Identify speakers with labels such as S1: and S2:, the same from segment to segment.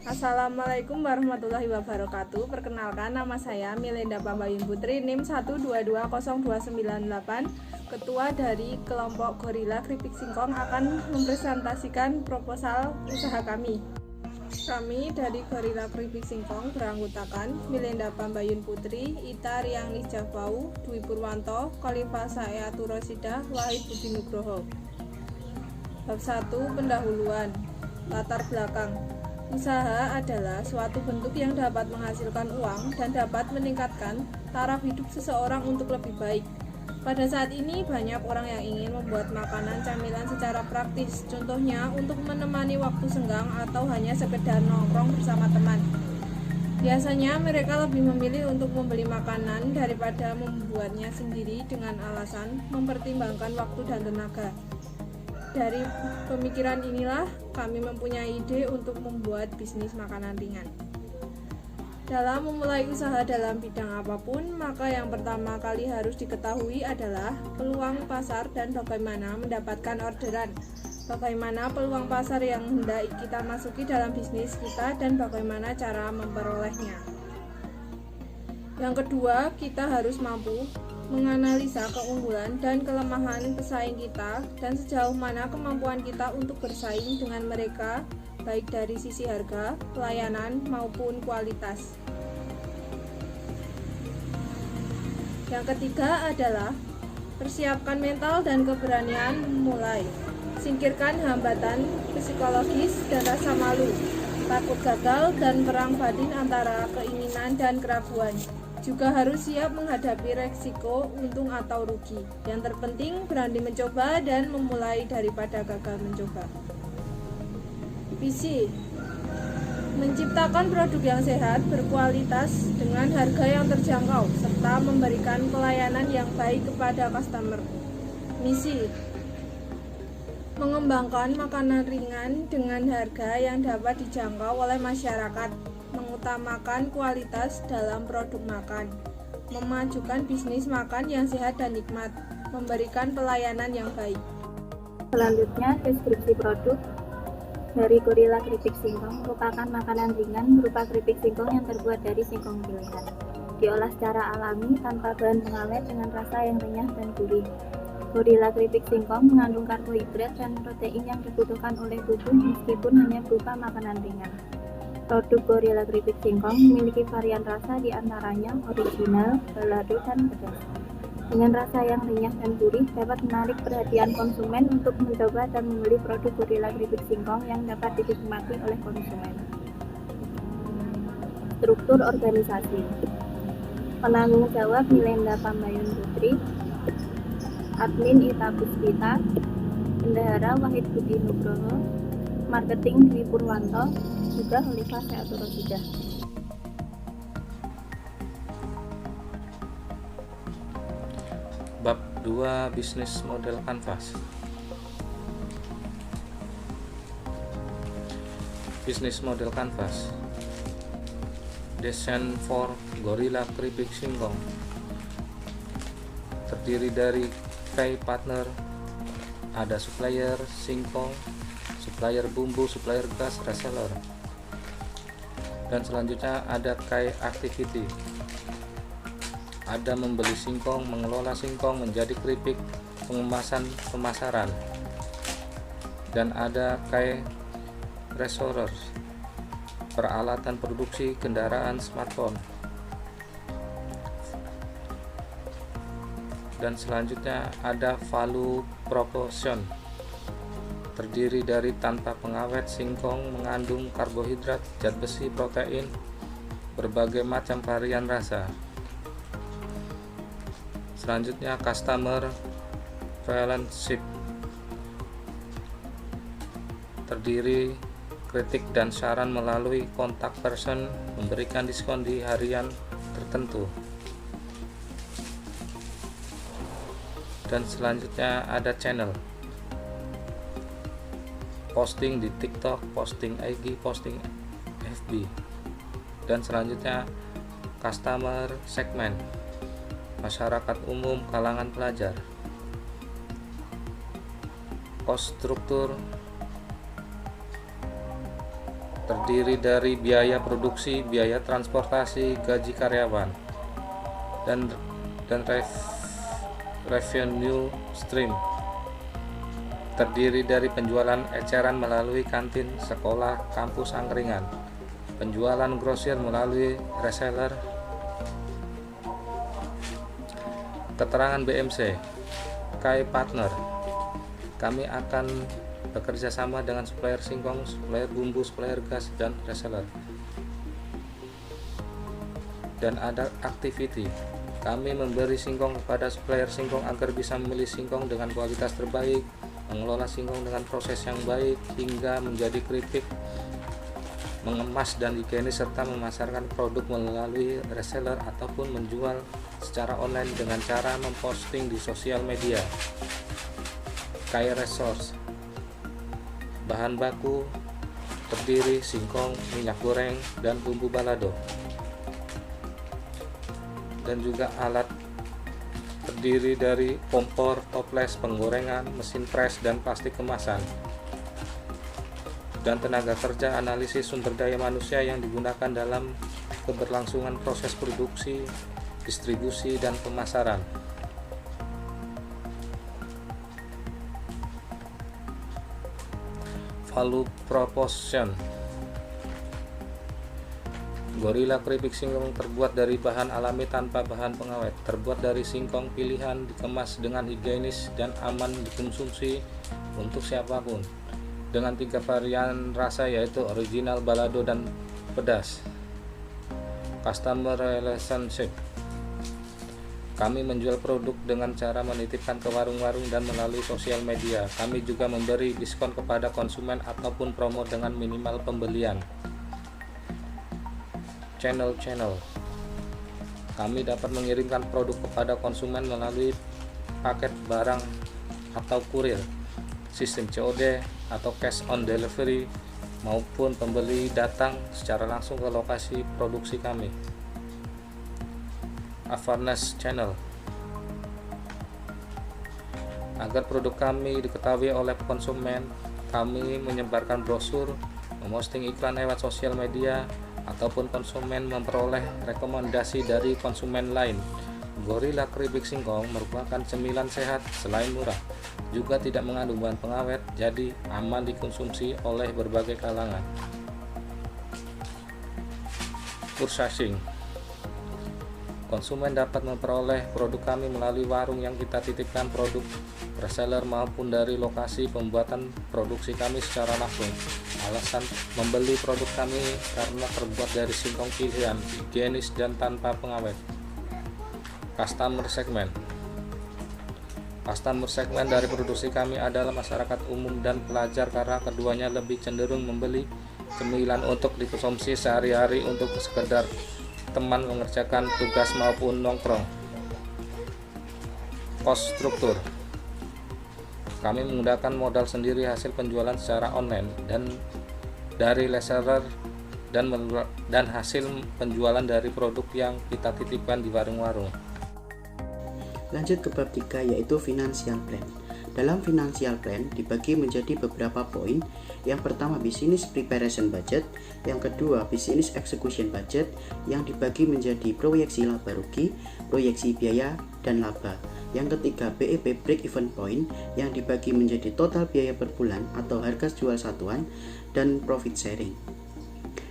S1: Assalamualaikum warahmatullahi wabarakatuh. Perkenalkan, nama saya Milenda Pambayun Putri, NIM 1220298. Ketua dari kelompok Gorilla Keripik Singkong akan mempresentasikan proposal usaha kami. Kami dari Gorilla Keripik Singkong beranggotakan Milenda Pambayun Putri, Ita Riang Nijabau, Dwi Purwanto, Khalifah Saeatu Rosidah, Wahid Budi Nugroho. Bab 1. Pendahuluan. Latar belakang. Usaha adalah suatu bentuk yang dapat menghasilkan uang dan dapat meningkatkan taraf hidup seseorang untuk lebih baik. Pada saat ini banyak orang yang ingin membuat makanan camilan secara praktis, contohnya untuk menemani waktu senggang atau hanya sekedar nongkrong bersama teman. Biasanya mereka lebih memilih untuk membeli makanan daripada membuatnya sendiri dengan alasan mempertimbangkan waktu dan tenaga. Dari pemikiran inilah kami mempunyai ide untuk membuat bisnis makanan ringan. Dalam memulai usaha dalam bidang apapun, maka yang pertama kali harus diketahui adalah peluang pasar dan bagaimana mendapatkan orderan. Bagaimana peluang pasar yang hendak kita masuki dalam bisnis kita dan bagaimana cara memperolehnya. Yang kedua, kita harus mampu menganalisa keunggulan dan kelemahan pesaing kita dan sejauh mana kemampuan kita untuk bersaing dengan mereka, baik dari sisi harga, pelayanan, maupun kualitas. Yang ketiga adalah persiapkan mental dan keberanian memulai. Singkirkan hambatan psikologis dan rasa malu, takut gagal, dan perang batin antara keinginan dan keraguan. Juga harus siap menghadapi resiko untung atau rugi. Yang terpenting berani mencoba dan memulai daripada gagal mencoba. Visi: menciptakan produk yang sehat, berkualitas, dengan harga yang terjangkau, serta memberikan pelayanan yang baik kepada customer. Misi: mengembangkan makanan ringan dengan harga yang dapat dijangkau oleh masyarakat, mengutamakan kualitas dalam produk makan, memajukan bisnis makan yang sehat dan nikmat, memberikan pelayanan yang baik.
S2: Selanjutnya, deskripsi produk. Dari Gorilla Keripik Singkong merupakan makanan ringan berupa keripik singkong yang terbuat dari singkong pilihan. Diolah secara alami tanpa bahan pengawet dengan rasa yang renyah dan gurih. Gorilla Keripik Singkong mengandung karbohidrat dan protein yang dibutuhkan oleh tubuh meskipun hanya berupa makanan ringan. Produk Gorilla Keripik Singkong memiliki varian rasa diantaranya original, balado, dan pedas. Dengan rasa yang renyah dan gurih dapat menarik perhatian konsumen untuk mencoba dan membeli produk Gorilla Keripik Singkong yang dapat dinikmati oleh konsumen. Struktur organisasi. Penanggung jawab Milenda Pambayun Putri, Admin Ita Puspita, Bendahara Wahid Budi Nugroho, Marketing Dwi Purwanto, juga Khalifah Saeatu Rosidah.
S3: Bab 2. Bisnis model kanvas. Bisnis model kanvas. Desain for Gorilla Keripik Singkong terdiri dari key partner, ada supplier singkong, supplier bumbu, supplier gas, reseller. Dan selanjutnya ada key activity. Ada membeli singkong, mengelola singkong menjadi keripik, pengemasan, pemasaran. Dan ada key resources, peralatan produksi kendaraan smartphone. Dan selanjutnya ada value proposition, terdiri dari tanpa pengawet singkong mengandung karbohidrat, zat besi, protein, berbagai macam varian rasa. Selanjutnya customer relationship, terdiri kritik dan saran melalui kontak person, memberikan diskon di harian tertentu. Dan selanjutnya ada channel, posting di TikTok, posting IG, posting FB. Dan selanjutnya customer segment, masyarakat umum, kalangan pelajar. Cost struktur terdiri dari biaya produksi, biaya transportasi, gaji karyawan, dan revenue stream, terdiri dari penjualan eceran melalui kantin, sekolah, kampus, angkringan, penjualan grosir melalui reseller, keterangan BMC, KAI partner. Kami akan bekerja sama dengan supplier singkong, supplier bumbu, supplier gas, dan reseller. Dan ada activity. Kami memberi singkong kepada supplier singkong agar bisa memilih singkong dengan kualitas terbaik, mengelola singkong dengan proses yang baik hingga menjadi keripik, mengemas dan higienis, serta memasarkan produk melalui reseller ataupun menjual secara online dengan cara memposting di sosial media. KAI resource. Bahan baku terdiri singkong, minyak goreng, dan bumbu balado. Dan juga alat terdiri dari kompor, toples, penggorengan, mesin pres, dan plastik kemasan. Dan tenaga kerja, analisis sumber daya manusia yang digunakan dalam keberlangsungan proses produksi, distribusi, dan pemasaran. Value proposition. Gorilla keripik singkong terbuat dari bahan alami tanpa bahan pengawet, terbuat dari singkong pilihan, dikemas dengan higienis dan aman dikonsumsi untuk siapapun, dengan 3 varian rasa yaitu original, balado, dan pedas. Customer relationship. Kami menjual produk dengan cara menitipkan ke warung-warung dan melalui sosial media. Kami juga memberi diskon kepada konsumen ataupun promo dengan minimal pembelian. Channel. Kami dapat mengirimkan produk kepada konsumen melalui paket barang atau kurir, sistem COD atau cash on delivery, maupun pembeli datang secara langsung ke lokasi produksi kami. Awareness channel. Agar produk kami diketahui oleh konsumen, kami menyebarkan brosur, memposting iklan lewat sosial media, ataupun konsumen memperoleh rekomendasi dari konsumen lain. Gorilla keripik singkong merupakan cemilan sehat selain murah, juga tidak mengandung bahan pengawet, jadi aman dikonsumsi oleh berbagai kalangan. Purchasing. Konsumen dapat memperoleh produk kami melalui warung yang kita titipkan produk, reseller, maupun dari lokasi pembuatan produksi kami secara langsung. Alasan membeli produk kami karena terbuat dari singkong pilihan, higienis, dan tanpa pengawet. Customer segment. Customer segment dari produksi kami adalah masyarakat umum dan pelajar karena keduanya lebih cenderung membeli cemilan untuk dikonsumsi sehari-hari untuk sekedar teman mengerjakan tugas maupun nongkrong. Cost struktur. Kami menggunakan modal sendiri hasil penjualan secara online dan dari reseller dan hasil penjualan dari produk yang kita titipkan di warung-warung.
S4: Lanjut ke bab 3 yaitu financial plan. Dalam financial plan dibagi menjadi beberapa poin. Yang pertama business preparation budget, yang kedua business execution budget, yang dibagi menjadi proyeksi laba rugi, proyeksi biaya, dan laba. Yang ketiga BEP break even point, yang dibagi menjadi total biaya per bulan atau harga jual satuan, dan profit sharing.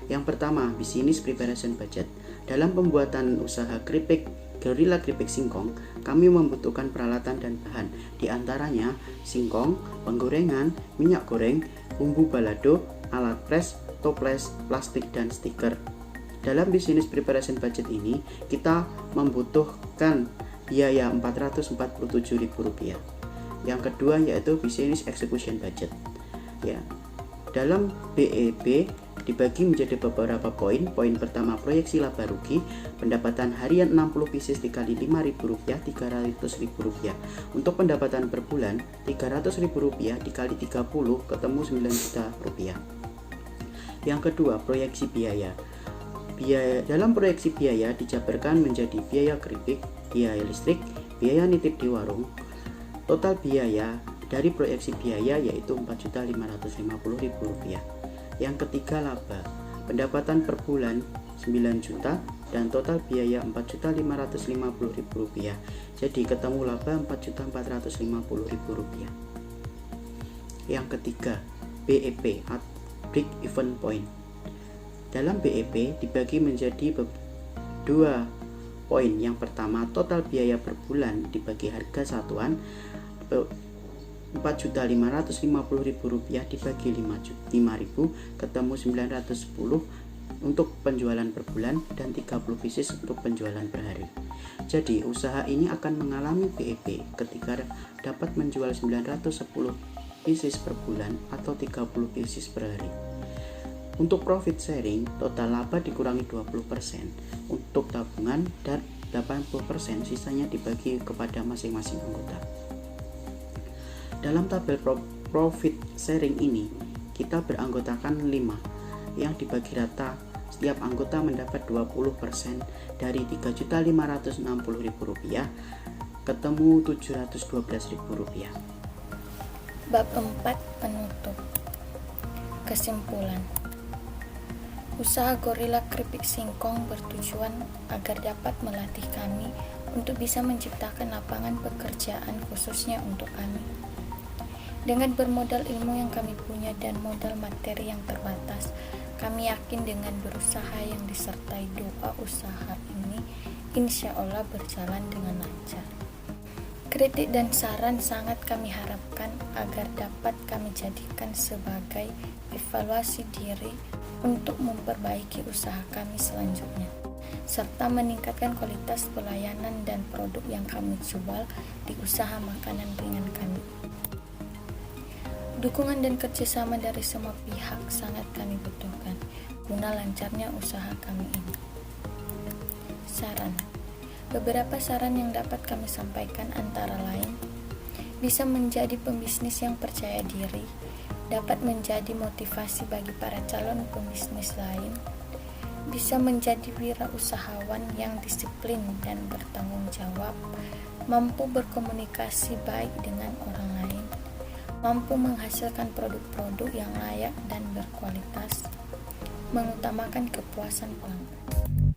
S4: Yang pertama business preparation budget. Dalam pembuatan usaha keripik Gorilla keripik singkong, kami membutuhkan peralatan dan bahan, diantaranya singkong, penggorengan, minyak goreng, bumbu balado, alat pres, toples, plastik, dan stiker. Dalam business preparation budget ini, kita membutuhkan biaya Rp447.000. Yang kedua yaitu business execution budget. Ya, dalam BEP dibagi menjadi beberapa poin. Poin pertama proyeksi laba rugi, pendapatan harian 60 pieces dikali Rp5.000, Rp300.000. Untuk pendapatan per bulan Rp300.000 dikali 30 ketemu Rp9 juta. Yang kedua proyeksi biaya. Dalam proyeksi biaya dijabarkan menjadi biaya keripik, biaya listrik, biaya nitip di warung. Total biaya dari proyeksi biaya yaitu Rp4.550.000. Yang ketiga, laba. Pendapatan per bulan 9 juta dan total biaya Rp4.550.000. Jadi ketemu laba Rp4.450.000. Yang ketiga, BEP at break even point. Dalam BEP dibagi menjadi dua poin. Yang pertama, total biaya per bulan dibagi harga satuan Rp4.550.000 dibagi 5.000 ketemu 910 untuk penjualan per bulan dan 30 pieces untuk penjualan per hari. Jadi usaha ini akan mengalami BEP ketika dapat menjual 910 pieces per bulan atau 30 pieces per hari. Untuk profit sharing, total laba dikurangi 20%, untuk tabungan dan 80% sisanya dibagi kepada masing-masing anggota. Dalam tabel profit sharing ini, kita beranggotakan 5 yang dibagi rata. Setiap anggota mendapat 20% dari Rp3.560.000 ketemu Rp712.000.
S2: Bab 4 penutup. Kesimpulan. Usaha Gorilla Keripik Singkong bertujuan agar dapat melatih kami untuk bisa menciptakan lapangan pekerjaan khususnya untuk kami. Dengan bermodal ilmu yang kami punya dan modal materi yang terbatas, kami yakin dengan berusaha yang disertai doa usaha ini insya Allah berjalan dengan lancar. Kritik dan saran sangat kami harapkan agar dapat kami jadikan sebagai evaluasi diri untuk memperbaiki usaha kami selanjutnya, serta meningkatkan kualitas pelayanan dan produk yang kami jual di usaha makanan ringan kami. Dukungan dan kerjasama dari semua pihak sangat kami butuhkan guna lancarnya usaha kami ini. Saran. Beberapa saran yang dapat kami sampaikan antara lain, bisa menjadi pembisnis yang percaya diri, dapat menjadi motivasi bagi para calon pembisnis lain, bisa menjadi wirausahawan yang disiplin dan bertanggung jawab, mampu berkomunikasi baik dengan orang lain, mampu menghasilkan produk-produk yang layak dan berkualitas, mengutamakan kepuasan pelanggan.